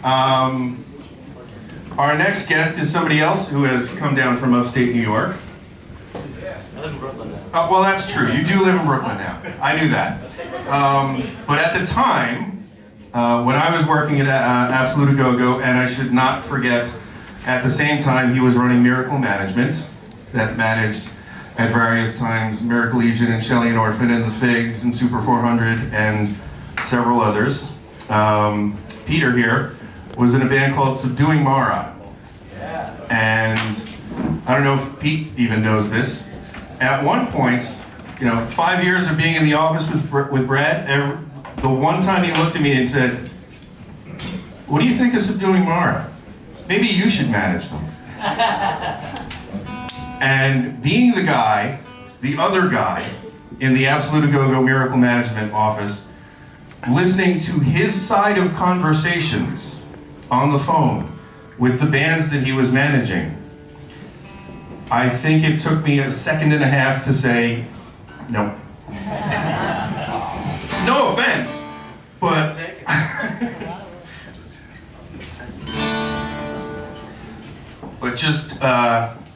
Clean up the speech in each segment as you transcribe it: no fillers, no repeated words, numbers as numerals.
Our next guest is somebody else who has come down from upstate New York. I live in Brooklyn now. Well, that's true. You do live in Brooklyn now. I knew that. But at the time, when I was working at Absolute A Go-Go, and I should not forget, at the same time he was running Miracle Management, that managed at various times Miracle Legion and Shelley and Orphan and the Figs and Super 400 and several others. Peter here was in a band called Subduing Mara. And I don't know if Pete even knows this. At one point, 5 years of being in the office with Brad, the one time he looked at me and said, "What do you think of Subduing Mara? Maybe you should manage them." And being the other guy in the Absolute A Go-Go Miracle Management office, listening to his side of conversations on the phone with the bands that he was managing, I think it took me a second and a half to say, no. No offense, but but just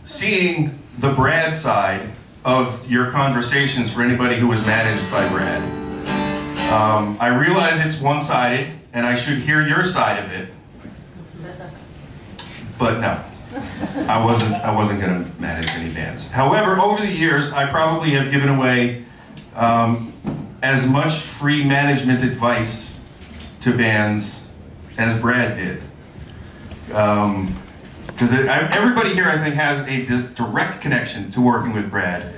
seeing the Brad side of your conversations for anybody who was managed by Brad. I realize it's one-sided, and I should hear your side of it, but no, I wasn't going to manage any bands. However, over the years, I probably have given away as much free management advice to bands as Brad did. Because everybody here, I think, has a direct connection to working with Brad.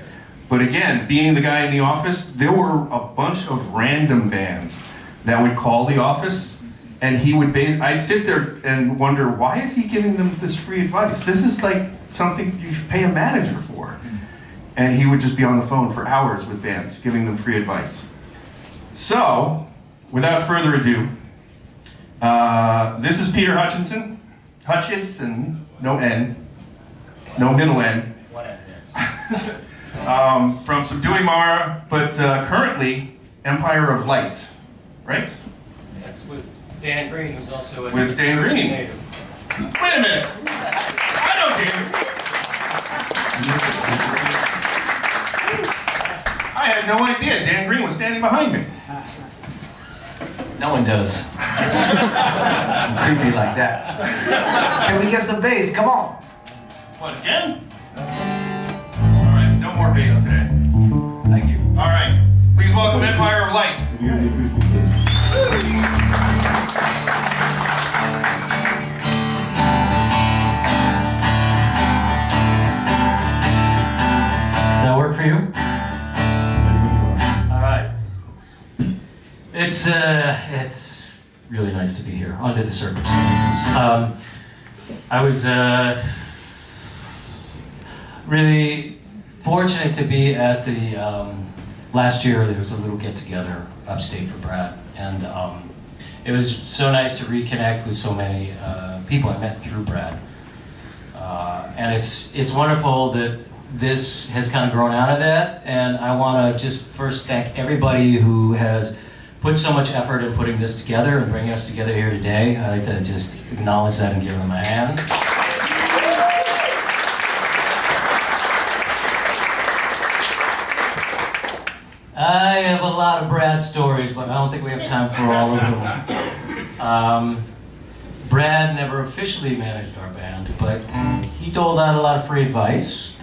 But again, being the guy in the office, there were a bunch of random bands that would call the office, and I'd sit there and wonder, why is he giving them this free advice? This is like something you should pay a manager for. And he would just be on the phone for hours with bands, giving them free advice. So, without further ado, this is Peter Hutchison, no N, no middle N. What is this? From Subduing Mara, but currently Empire of Light, right? Yes, with Dan Green, who's also a With Dan Jersey Green. native. Wait a minute. I know Dan. I had no idea Dan Green was standing behind me. No one does. I'm creepy like that. Can we get some bass? Come on. What, again? All right, no more bass today. Thank you. All right, please welcome Empire of Light. That work for you? All right. It's really nice to be here under the circumstances. I was really fortunate to be at the last year. There was a little get together upstate for Brad, and it was so nice to reconnect with so many people I met through Brad. And it's wonderful that this has kind of grown out of that, and I want to just first thank everybody who has put so much effort in putting this together and bringing us together here today. I'd like to just acknowledge that and give them a hand. I have a lot of Brad stories, but I don't think we have time for all of them. Brad never officially managed our band, but he doled out a lot of free advice.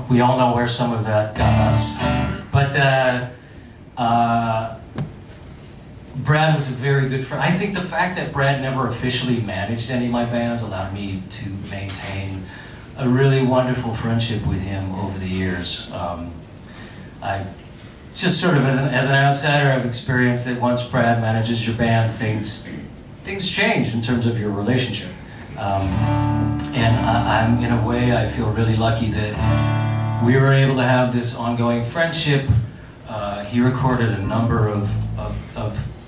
We all know where some of that got us. But Brad was a very good friend. I think the fact that Brad never officially managed any of my bands allowed me to maintain a really wonderful friendship with him over the years. I just sort of, as an outsider, I've experienced that once Brad manages your band, things change in terms of your relationship. And I'm, in a way, I feel really lucky that we were able to have this ongoing friendship. He recorded a number of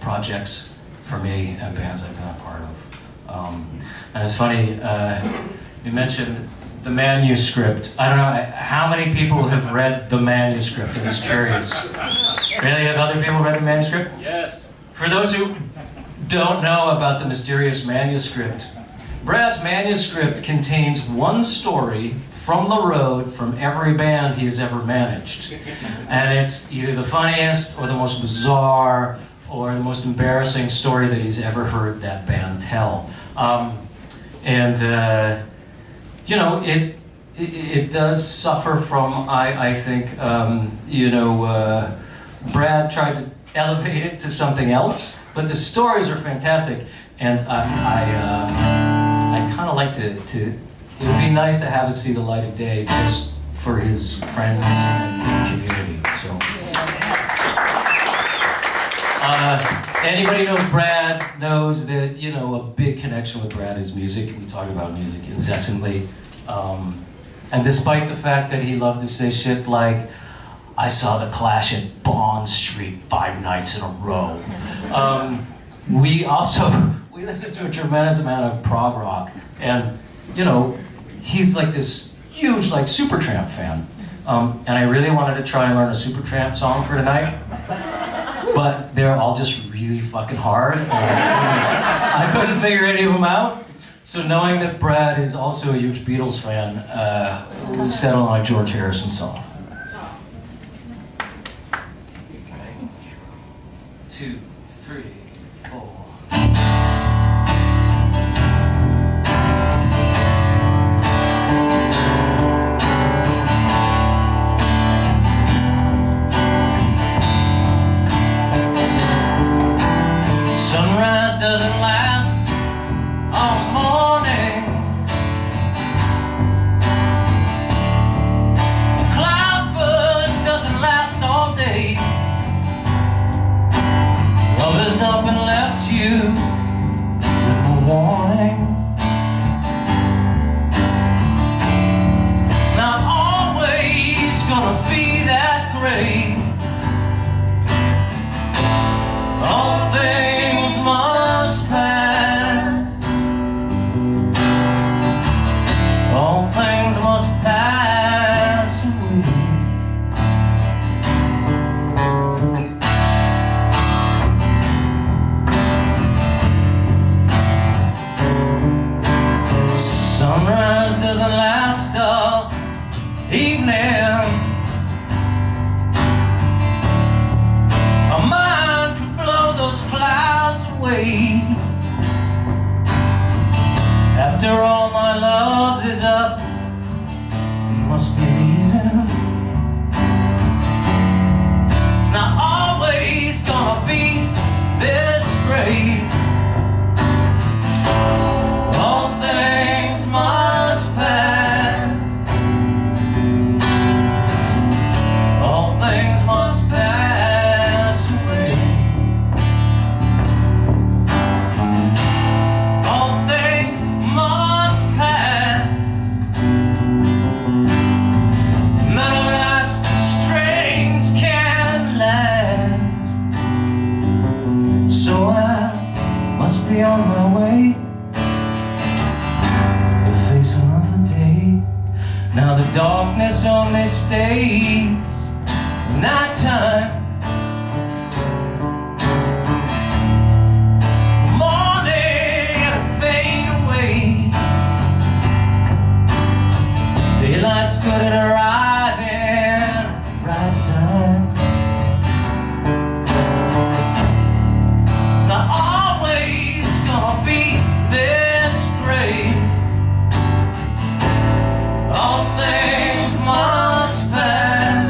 projects for me and bands I've been a part of. And it's funny, you mentioned the manuscript. I don't know, how many people have read the manuscript? I'm just curious. Really, have other people read the manuscript? Yes. For those who don't know about the mysterious manuscript, Brad's manuscript contains one story from the road from every band he has ever managed. And it's either the funniest or the most bizarre or the most embarrassing story that he's ever heard that band tell. You know, it does suffer from, I think, Brad tried to elevate it to something else, but the stories are fantastic, and I kind of like to, it would be nice to have it see the light of day just for his friends and community, so. Anybody knows Brad knows that, you know, a big connection with Brad is music. We talk about music incessantly. And despite the fact that he loved to say shit like, I saw the Clash at Bond Street 5 nights in a row. We listen to a tremendous amount of prog rock. And, you know, he's like this huge, like, Supertramp fan. And I really wanted to try and learn a Supertramp song for tonight. But they're all just really fucking hard. I couldn't figure any of them out. So knowing that Brad is also a huge Beatles fan, we settled on a George Harrison song. 2, 3, 4. Sunrise doesn't last all morning. A cloudburst doesn't last all day. Love is up and left you with a warning. It's not always gonna be that great. All things must pass. All things must pass away. Sunrise doesn't last all evening. A mind could blow those clouds away. After all my love is up, you must be leaving. It's not always gonna be this great. All things must pass. All things must pass away. All things must pass. None of that strings can last. So I must be on my way to face another day. Now the darkness on this stage, nighttime, morning it'll fade away. Daylight's good at arriving at the right time. It's not always gonna be this great. All things must pass.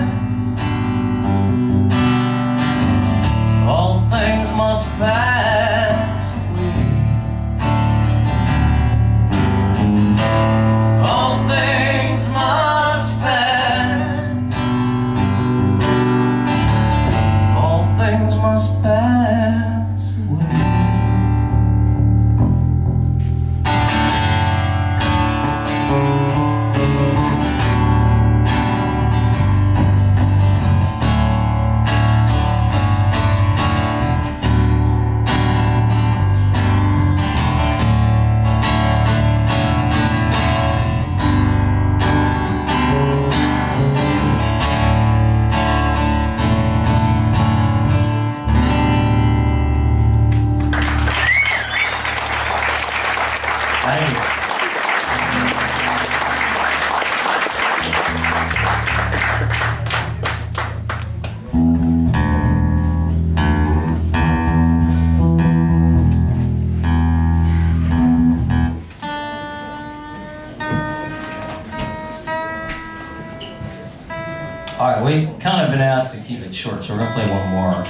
All right, we kind of been asked to keep it short, so we're gonna play one more.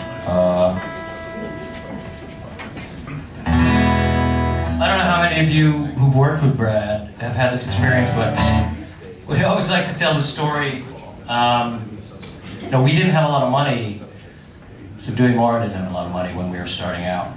I don't know how many of you who've worked with Brad have had this experience, but we always like to tell the story. We didn't have a lot of money. Subduing Mara didn't have a lot of money when we were starting out.